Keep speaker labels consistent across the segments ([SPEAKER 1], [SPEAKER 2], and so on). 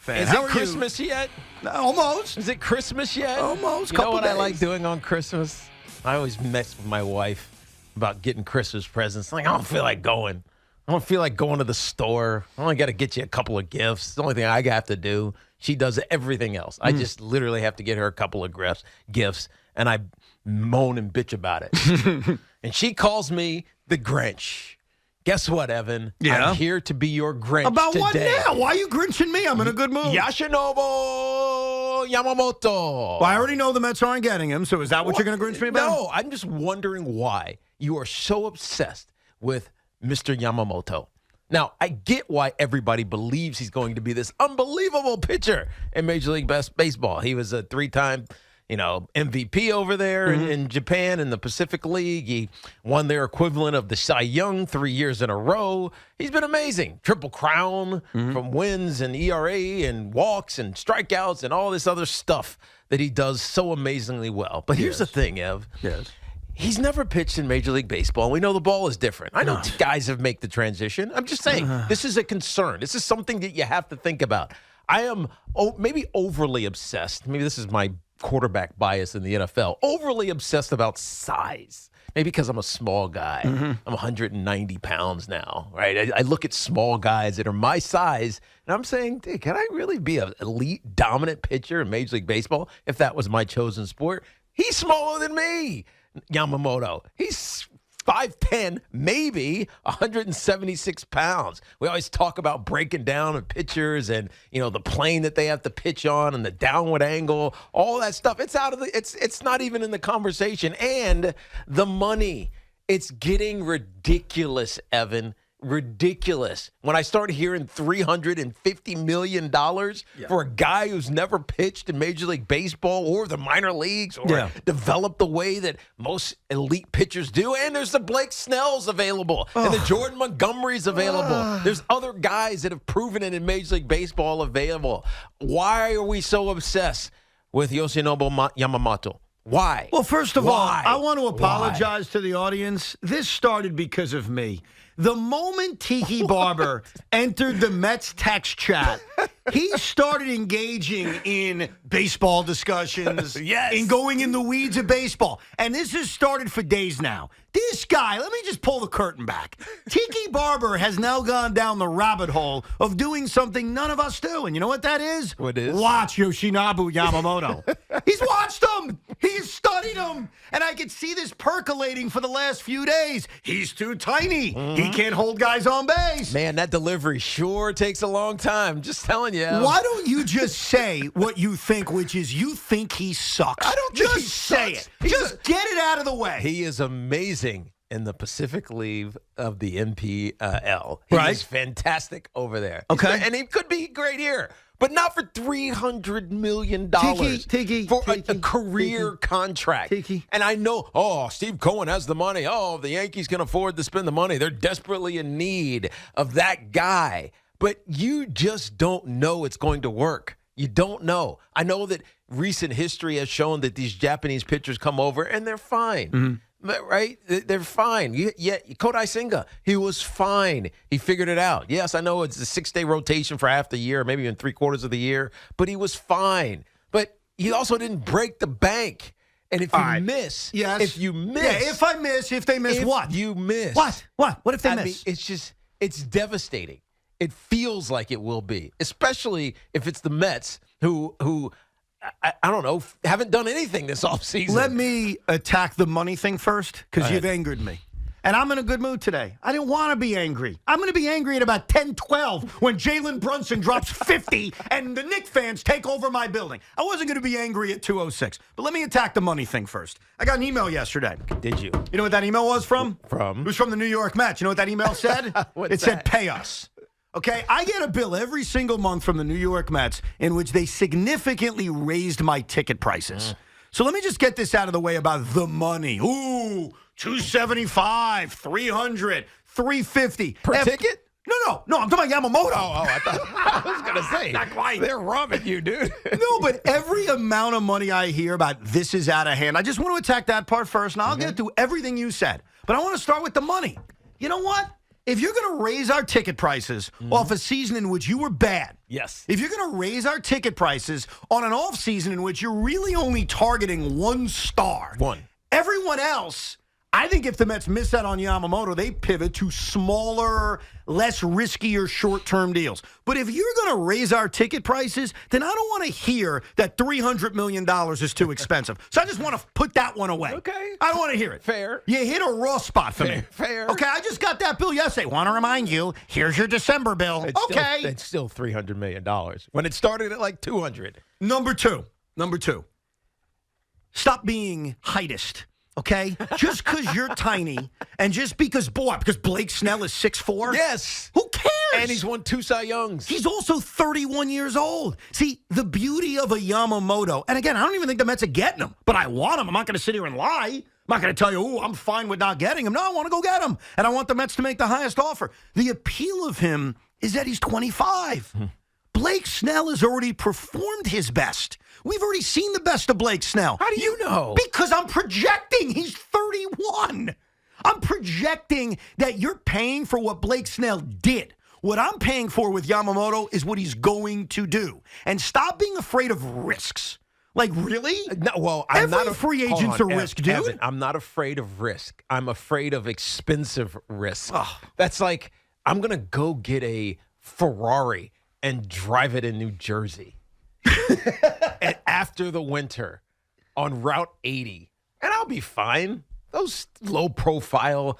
[SPEAKER 1] fan.
[SPEAKER 2] Is it Christmas yet?
[SPEAKER 1] Almost.
[SPEAKER 2] Is it Christmas yet?
[SPEAKER 1] Almost.
[SPEAKER 2] You know what
[SPEAKER 1] days.
[SPEAKER 2] I like doing on Christmas? I always mess with my wife about getting Christmas presents. Like, I don't feel like going. I don't feel like going to the store. I only got to get you a couple of gifts. It's the only thing I have to do. She does everything else. I just literally have to get her a couple of gifts, and I moan and bitch about it. And she calls me the Grinch. Guess what, Evan?
[SPEAKER 1] Yeah?
[SPEAKER 2] I'm here to be your Grinch
[SPEAKER 1] About
[SPEAKER 2] today.
[SPEAKER 1] what now? Why are you grinching me? I'm in a good mood.
[SPEAKER 2] Yoshinobu Yamamoto.
[SPEAKER 1] Well, I already know the Mets aren't getting him, so is that what you're going to grinch me about?
[SPEAKER 2] No, I'm just wondering why you are so obsessed with Mr. Yamamoto. Now, I get why everybody believes he's going to be this unbelievable pitcher in Major League Baseball. He was a 3-time MVP over there in Japan in the Pacific League. He won their equivalent of the Cy Young 3 years in a row. He's been amazing. Triple crown from wins and ERA and walks and strikeouts and all this other stuff that he does so amazingly well. But here's the thing, Ev.
[SPEAKER 1] Yes.
[SPEAKER 2] He's never pitched in Major League Baseball, and we know the ball is different. I know guys have made the transition. I'm just saying, this is a concern. This is something that you have to think about. I am maybe overly obsessed. Maybe this is my quarterback bias in the NFL. Overly obsessed about size. Maybe because I'm a small guy. I'm 190 pounds now, right? I look at small guys that are my size, and I'm saying, dude, can I really be an elite, dominant pitcher in Major League Baseball if that was my chosen sport? He's smaller than me. Yamamoto. He's 5'10", maybe 176 pounds. We always talk about breaking down of pitchers and, the plane that they have to pitch on and the downward angle, all that stuff. It's it's not even in the conversation. And the money, it's getting ridiculous, Evan. Ridiculous. When I started hearing $350 million for a guy who's never pitched in Major League Baseball or the minor leagues or developed the way that most elite pitchers do. And there's the Blake Snells available and the Jordan Montgomerys available. There's other guys that have proven it in Major League Baseball available. Why are we so obsessed with Yoshinobu Yamamoto? Why?
[SPEAKER 1] Well, first of all, I want to apologize to the audience. This started because of me. The moment Tiki Barber entered the Mets text chat, he started engaging in baseball discussions, in going in the weeds of baseball. And this has started for days now. This guy, let me just pull the curtain back. Tiki Barber has now gone down the rabbit hole of doing something none of us do. And you know what that is?
[SPEAKER 2] What is?
[SPEAKER 1] Watch Yoshinobu Yamamoto. He's watched him. He's studied him. And I could see this percolating for the last few days. He's too tiny. He can't hold guys on base.
[SPEAKER 2] Man, that delivery sure takes a long time. Just telling you.
[SPEAKER 1] Why don't you just say what you think, which is you think he sucks?
[SPEAKER 2] I don't think
[SPEAKER 1] just
[SPEAKER 2] he
[SPEAKER 1] say
[SPEAKER 2] sucks.
[SPEAKER 1] it. Just get it out of the way.
[SPEAKER 2] He is amazing in the Pacific League of the NPL. He's fantastic over there.
[SPEAKER 1] Okay.
[SPEAKER 2] And he could be great here, but not for $300 million
[SPEAKER 1] Tiki,
[SPEAKER 2] for a career contract.
[SPEAKER 1] Tiki.
[SPEAKER 2] And I know, Steve Cohen has the money. Oh, the Yankees can afford to spend the money. They're desperately in need of that guy. But you just don't know it's going to work. You don't know. I know that recent history has shown that these Japanese pitchers come over and they're fine. Right? They're fine. Yeah, Kodai Senga, he was fine. He figured it out. Yes, I know it's a 6-day rotation for half the year, maybe even 3/4 of the year, but he was fine. But he also didn't break the bank. And if you miss, if you miss.
[SPEAKER 1] Yeah, if I miss, if they miss what?
[SPEAKER 2] You miss.
[SPEAKER 1] What? What if they miss?
[SPEAKER 2] Mean, it's devastating. It feels like it will be, especially if it's the Mets who I don't know, haven't done anything this offseason.
[SPEAKER 1] Let me attack the money thing first, because you've angered me. And I'm in a good mood today. I didn't want to be angry. I'm going to be angry at about 10:12 when Jalen Brunson drops 50 and the Knicks fans take over my building. I wasn't going to be angry at 2:06. But let me attack the money thing first. I got an email yesterday.
[SPEAKER 2] Did you?
[SPEAKER 1] You know what that email was from?
[SPEAKER 2] From?
[SPEAKER 1] It was from the New York Mets. You know what that email said? It said, pay us. Okay, I get a bill every single month from the New York Mets in which they significantly raised my ticket prices. So let me just get this out of the way about the money. Ooh, $275, $300, $350
[SPEAKER 2] per ticket?
[SPEAKER 1] No, I'm talking about Yamamoto.
[SPEAKER 2] I thought I was going to say.
[SPEAKER 1] Not quite.
[SPEAKER 2] They're robbing you, dude.
[SPEAKER 1] No, but every amount of money I hear about this is out of hand, I just want to attack that part first, and I'll get to everything you said. But I want to start with the money. You know what? if you're going to raise our ticket prices off a season in which you were bad,
[SPEAKER 2] Yes.
[SPEAKER 1] if you're going to raise our ticket prices on an off season in which you're really only targeting one star, everyone else, I think if the Mets miss out on Yamamoto, they pivot to smaller, less riskier short-term deals. But if you're going to raise our ticket prices, then I don't want to hear that $300 million is too expensive. So I just want to put that one away.
[SPEAKER 2] Okay.
[SPEAKER 1] I don't want to hear it.
[SPEAKER 2] Fair.
[SPEAKER 1] You hit a raw spot for me.
[SPEAKER 2] Fair.
[SPEAKER 1] Okay, I just got that bill yesterday. Want to remind you, here's your December bill.
[SPEAKER 2] It's still $300 million when it started at like 200.
[SPEAKER 1] Number two. Stop being heightist. Okay? Just because you're tiny and just because Blake Snell is 6'4"?
[SPEAKER 2] Yes.
[SPEAKER 1] Who cares?
[SPEAKER 2] And he's won 2 Cy Youngs.
[SPEAKER 1] He's also 31 years old. See, the beauty of a Yamamoto, and again, I don't even think the Mets are getting him, but I want him. I'm not going to sit here and lie. I'm not going to tell you, I'm fine with not getting him. No, I want to go get him. And I want the Mets to make the highest offer. The appeal of him is that he's 25. Blake Snell has already performed his best. We've already seen the best of Blake Snell.
[SPEAKER 2] How do you know?
[SPEAKER 1] Because I'm projecting. He's 31. I'm projecting that you're paying for what Blake Snell did. What I'm paying for with Yamamoto is what he's going to do. And stop being afraid of risks. Like, really?
[SPEAKER 2] No, well, I'm
[SPEAKER 1] Every
[SPEAKER 2] not
[SPEAKER 1] free agent's a risk, dude.
[SPEAKER 2] Evan, I'm not afraid of risk. I'm afraid of expensive risk. That's like, I'm going to go get a Ferrari and drive it in New Jersey. And after the winter on Route 80, and I'll be fine. Those low-profile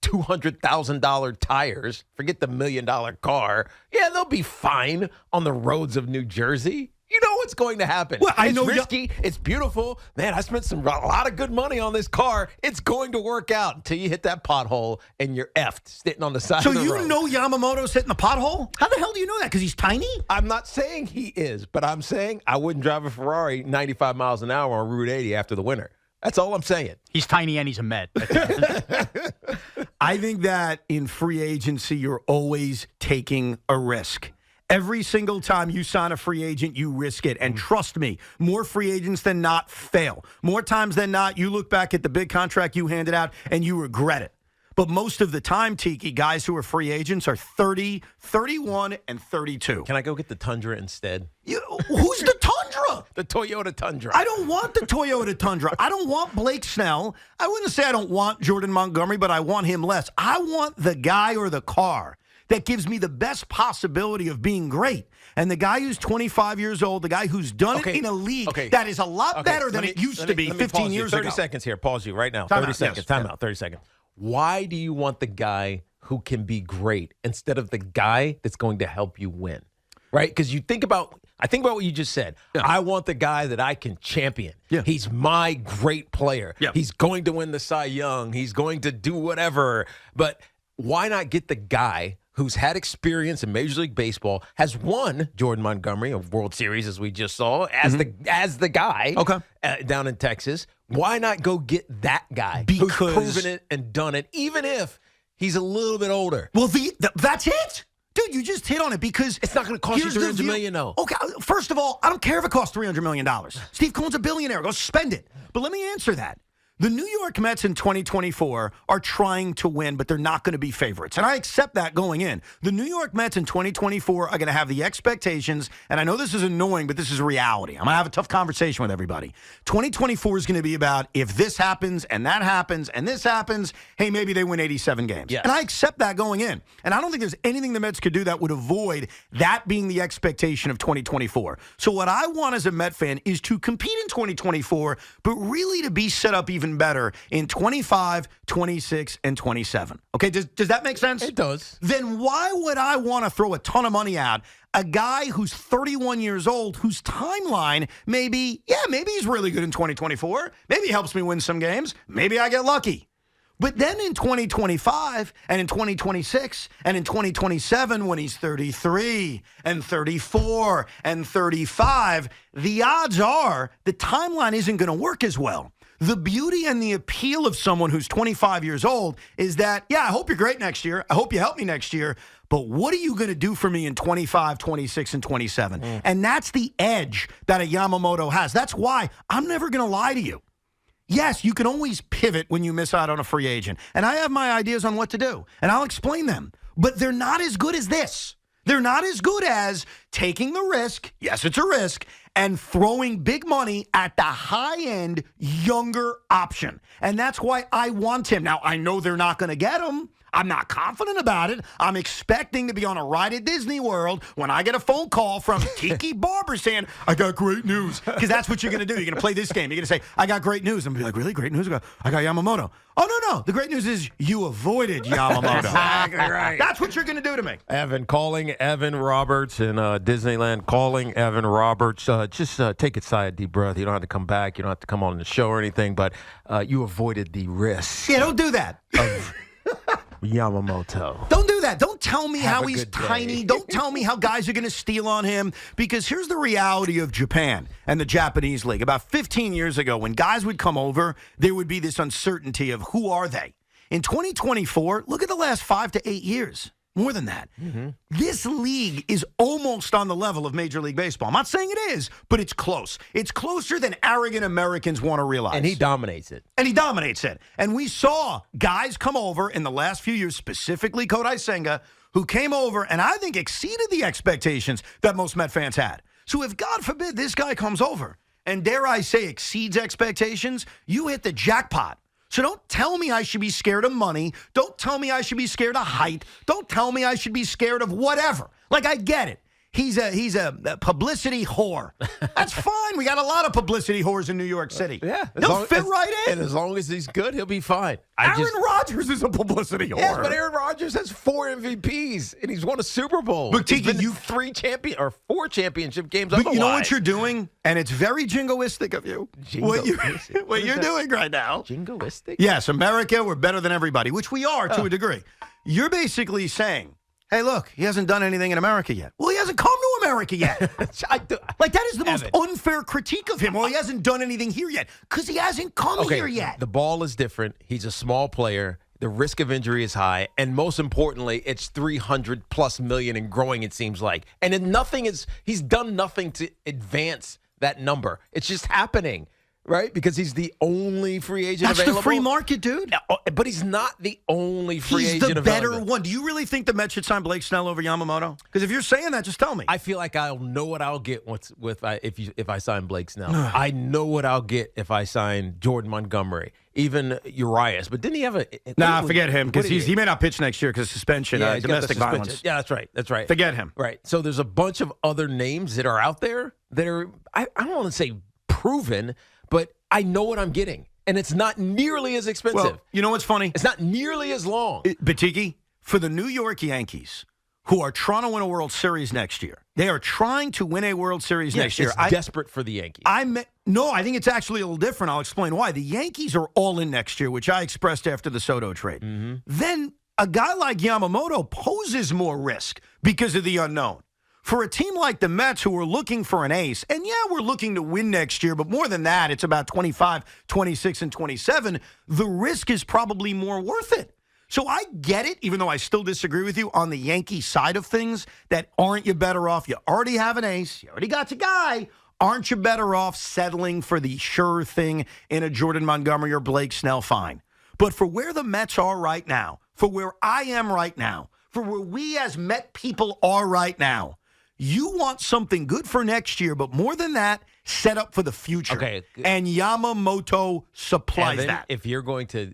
[SPEAKER 2] $200,000 tires, forget the $1 million car, yeah, they'll be fine on the roads of New Jersey. You know what's going to happen.
[SPEAKER 1] Well,
[SPEAKER 2] it's risky. It's beautiful. Man, I spent a lot of good money on this car. It's going to work out until you hit that pothole and you're effed sitting on the side of the road.
[SPEAKER 1] So you know Yamamoto's hitting the pothole? How the hell do you know that? Because he's tiny?
[SPEAKER 2] I'm not saying he is, but I'm saying I wouldn't drive a Ferrari 95 miles an hour on Route 80 after the winter. That's all I'm saying.
[SPEAKER 3] He's tiny and he's a Met.
[SPEAKER 1] I think that in free agency, you're always taking a risk. Every single time you sign a free agent, you risk it. And trust me, more free agents than not fail. More times than not, you look back at the big contract you handed out and you regret it. But most of the time, Tiki, guys who are free agents are 30, 31, and 32.
[SPEAKER 2] Can I go get the Tundra instead?
[SPEAKER 1] Who's the Tundra?
[SPEAKER 2] The Toyota Tundra.
[SPEAKER 1] I don't want the Toyota Tundra. I don't want Blake Snell. I wouldn't say I don't want Jordan Montgomery, but I want him less. I want the guy or the car that gives me the best possibility of being great. And the guy who's 25 years old, the guy who's done it in a league that is a lot better than it used to be 15 years ago.
[SPEAKER 2] 30 seconds here. Pause you right now.
[SPEAKER 1] Time
[SPEAKER 2] 30
[SPEAKER 1] out,
[SPEAKER 2] seconds.
[SPEAKER 1] yes.
[SPEAKER 2] Time out. 30 seconds. Why do you want the guy who can be great instead of the guy that's going to help you win? Right? Because I think about what you just said. Yeah. I want the guy that I can champion. Yeah. He's my great player. Yeah. He's going to win the Cy Young. He's going to do whatever. But why not get the guy who's had experience in Major League Baseball, has won Jordan Montgomery, a World Series, as we just saw, as the guy down in Texas. Why not go get that guy who's proven it and done it, even if he's a little bit older?
[SPEAKER 1] Well, that's it. Dude, you just hit on it because
[SPEAKER 2] it's not going to cost you $300 million, though.
[SPEAKER 1] Okay, first of all, I don't care if it costs $300 million. Steve Cohen's a billionaire. Go spend it. But let me answer that. The New York Mets in 2024 are trying to win, but they're not going to be favorites. And I accept that going in. The New York Mets in 2024 are going to have the expectations, and I know this is annoying, but this is reality. I'm going to have a tough conversation with everybody. 2024 is going to be about if this happens and that happens and this happens, hey, maybe they win 87 games. Yes. And I accept that going in. And I don't think there's anything the Mets could do that would avoid that being the expectation of 2024. So what I want as a Met fan is to compete in 2024, but really to be set up even better in 25, 26, and 27. Okay, does that make sense?
[SPEAKER 2] It does.
[SPEAKER 1] Then why would I want to throw a ton of money at a guy who's 31 years old, whose timeline maybe he's really good in 2024. Maybe he helps me win some games. Maybe I get lucky. But then in 2025 and in 2026 and in 2027, when he's 33 and 34 and 35, the odds are the timeline isn't going to work as well. The beauty and the appeal of someone who's 25 years old is that, I hope you're great next year. I hope you help me next year. But what are you going to do for me in 25, 26, and 27? And that's the edge that a Yamamoto has. That's why I'm never going to lie to you. yes, you can always pivot when you miss out on a free agent. And I have my ideas on what to do, and I'll explain them. But they're not as good as this. They're not as good as taking the risk, yes, it's a risk, and throwing big money at the high-end, younger option. And that's why I want him. Now, I know they're not going to get him. I'm not confident about it. I'm expecting to be on a ride at Disney World when I get a phone call from Tiki Barber saying, I got great news. Because that's what you're going to do. You're going to play this game. You're going to say, I got great news. I'm going to be like, really? Great news? I got Yamamoto. Oh, no. The great news is you avoided Yamamoto.
[SPEAKER 2] Exactly right.
[SPEAKER 1] That's what you're going to do to me.
[SPEAKER 2] Evan calling Evan Roberts in Disneyland. Calling Evan Roberts. Just take a deep breath. You don't have to come back. You don't have to come on the show or anything. But you avoided the risk.
[SPEAKER 1] Yeah, don't do that.
[SPEAKER 2] Of Yamamoto.
[SPEAKER 1] Don't do that. Don't tell me
[SPEAKER 2] Have
[SPEAKER 1] how
[SPEAKER 2] a
[SPEAKER 1] he's
[SPEAKER 2] good day.
[SPEAKER 1] tiny. Don't tell me how guys are going to steal on him. Because here's the reality of Japan and the Japanese league. About 15 years ago, when guys would come over, there would be this uncertainty of who are they. In 2024, look at the last 5 to 8 years. More than that. Mm-hmm. This league is almost on the level of Major League Baseball. I'm not saying it is, but it's close. It's closer than arrogant Americans want to realize.
[SPEAKER 2] And he dominates it.
[SPEAKER 1] And we saw guys come over in the last few years, specifically Kodai Senga, who came over and I think exceeded the expectations that most Met fans had. So if, God forbid, this guy comes over and, dare I say, exceeds expectations, you hit the jackpot. So don't tell me I should be scared of money. Don't tell me I should be scared of height. Don't tell me I should be scared of whatever. Like, I get it. He's a publicity whore. That's fine. We got a lot of publicity whores in New York City.
[SPEAKER 2] Yeah.
[SPEAKER 1] He'll fit right in.
[SPEAKER 2] And as long as he's good, he'll be fine.
[SPEAKER 1] Aaron Rodgers is a publicity whore.
[SPEAKER 2] Yes, but Aaron Rodgers has 4 MVPs, and he's won a Super Bowl.
[SPEAKER 1] But Tiki,
[SPEAKER 2] you 4 championship games.
[SPEAKER 1] But you know what you're doing? And it's very jingoistic of you. What you're doing right now.
[SPEAKER 2] Jingoistic?
[SPEAKER 1] Yes, America, we're better than everybody, which we are to a degree. You're basically saying, hey, look, he hasn't done anything in America yet. Well, he hasn't come to America yet. Like, that is the most unfair critique of him. Well, he hasn't done anything here yet because he hasn't come here yet.
[SPEAKER 2] The ball is different. He's a small player. The risk of injury is high. And most importantly, it's $300+ million and growing, it seems like. And then he's done nothing to advance that number. It's just happening. Right? Because he's the only free agent available.
[SPEAKER 1] That's the free market, dude.
[SPEAKER 2] But he's not the only free agent available.
[SPEAKER 1] He's the better one. Do you really think the Mets should sign Blake Snell over Yamamoto? Because if you're saying that, just tell me.
[SPEAKER 2] I feel like I'll know what I'll get if I sign Blake Snell. I know what I'll get if I sign Jordan Montgomery, even Urias. But didn't he have a...
[SPEAKER 1] forget him, because he may not pitch next year because suspension, domestic violence.
[SPEAKER 2] Yeah, that's right.
[SPEAKER 1] Forget him.
[SPEAKER 2] Right. So there's a bunch of other names that are out there that are, I don't want to say proven, but I know what I'm getting. And it's not nearly as expensive.
[SPEAKER 1] Well, you know what's funny?
[SPEAKER 2] It's not nearly as long.
[SPEAKER 1] But Tiki, for the New York Yankees, who are trying to win a World Series next year, they are trying to win a World Series next year.
[SPEAKER 2] It's desperate for the Yankees.
[SPEAKER 1] No, I think it's actually a little different. I'll explain why. The Yankees are all in next year, which I expressed after the Soto trade. Mm-hmm. Then a guy like Yamamoto poses more risk because of the unknown. For a team like the Mets, who are looking for an ace, and yeah, we're looking to win next year, but more than that, it's about 25, 26, and 27, the risk is probably more worth it. So I get it, even though I still disagree with you on the Yankee side of things, that aren't you better off? You already have an ace. You already got your guy. Aren't you better off settling for the sure thing in a Jordan Montgomery or Blake Snell? Fine. But for where the Mets are right now, for where I am right now, for where we as Met people are right now, you want something good for next year, but more than that, set up for the future.
[SPEAKER 2] Okay.
[SPEAKER 1] And Yamamoto supplies
[SPEAKER 2] Evan,
[SPEAKER 1] that.
[SPEAKER 2] If you're going to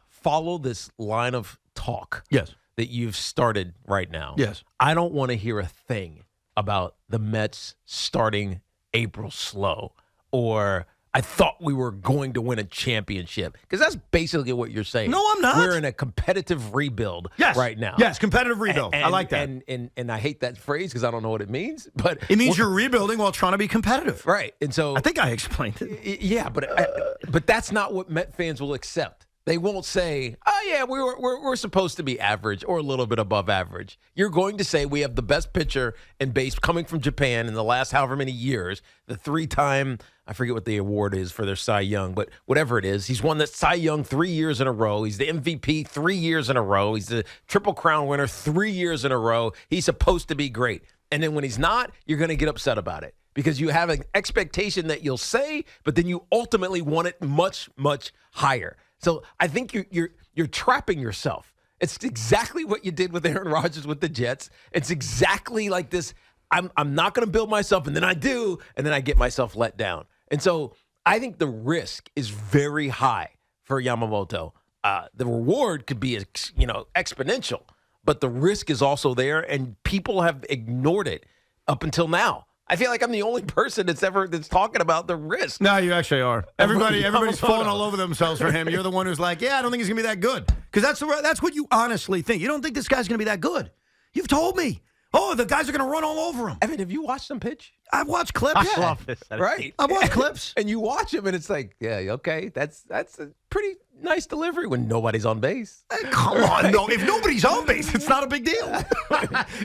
[SPEAKER 2] follow this line of talk
[SPEAKER 1] Yes.
[SPEAKER 2] that you've started right now,
[SPEAKER 1] Yes.
[SPEAKER 2] I don't want to hear a thing about the Mets starting April slow or I thought we were going to win a championship, because that's basically what you're saying.
[SPEAKER 1] No, I'm not.
[SPEAKER 2] We're in a competitive rebuild right now.
[SPEAKER 1] Yes, competitive rebuild. I like that.
[SPEAKER 2] And I hate that phrase because I don't know what it means. But
[SPEAKER 1] it means you're rebuilding while trying to be competitive.
[SPEAKER 2] Right. And so
[SPEAKER 1] I think I explained it.
[SPEAKER 2] Yeah, but that's not what Met fans will accept. They won't say, oh, yeah, we're supposed to be average or a little bit above average. You're going to say we have the best pitcher in base coming from Japan in the last however many years, the 3-time, I forget what the award is for their Cy Young, but whatever it is, he's won the Cy Young 3 years in a row. He's the MVP 3 years in a row. He's the Triple Crown winner 3 years in a row. He's supposed to be great. And then when he's not, you're going to get upset about it. because you have an expectation that you'll say, but then you ultimately want it much, much higher. So I think you're trapping yourself. It's exactly what you did with Aaron Rodgers with the Jets. It's exactly like this. I'm not going to build myself, and then I do, and then I get myself let down. And so I think the risk is very high for Yamamoto. The reward could be, exponential, but the risk is also there, and people have ignored it up until now. I feel like I'm the only person that's talking about the risk.
[SPEAKER 1] No, you actually are. Everybody's falling all over themselves for him. You're the one who's like, yeah, I don't think he's going to be that good. Because that's what you honestly think. You don't think this guy's going to be that good. You've told me. Oh, the guys are going to run all over him.
[SPEAKER 2] Evan, have you watched him pitch?
[SPEAKER 1] I've watched clips.
[SPEAKER 3] I love this.
[SPEAKER 2] Right.
[SPEAKER 1] I've watched clips.
[SPEAKER 2] And you watch him, and it's like, yeah, okay, that's a pretty nice delivery when nobody's on base.
[SPEAKER 1] Come on, no. If nobody's on base, it's not a big deal.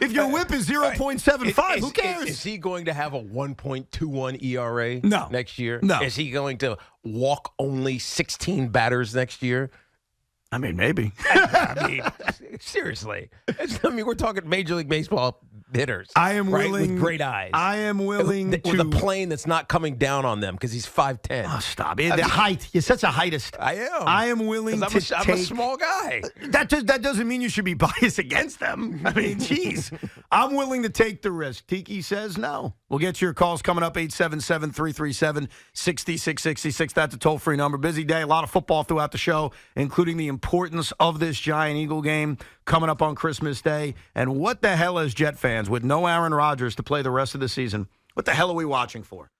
[SPEAKER 1] If your whip is 0.75, who cares?
[SPEAKER 2] Is he going to have a 1.21 ERA
[SPEAKER 1] No.
[SPEAKER 2] next year?
[SPEAKER 1] No.
[SPEAKER 2] Is he going to walk only 16 batters next year?
[SPEAKER 1] I mean, maybe.
[SPEAKER 2] Seriously. We're talking Major League Baseball hitters.
[SPEAKER 1] I am
[SPEAKER 2] right?
[SPEAKER 1] willing.
[SPEAKER 2] With great eyes.
[SPEAKER 1] I am willing
[SPEAKER 2] with a plane that's not coming down on them because he's 5'10".
[SPEAKER 1] Oh, stop it. The height. You're such a heightist.
[SPEAKER 2] I am.
[SPEAKER 1] I am willing to
[SPEAKER 2] I'm a small guy.
[SPEAKER 1] That doesn't mean you should be biased against them. I mean, geez. I'm willing to take the risk. Tiki says no. We'll get your calls coming up, 877-337-6666. That's a toll-free number. Busy day. A lot of football throughout the show, including the importance of this Giant-Eagle game coming up on Christmas Day. And what the hell is Jet fans with no Aaron Rodgers to play the rest of the season? What the hell are we watching for?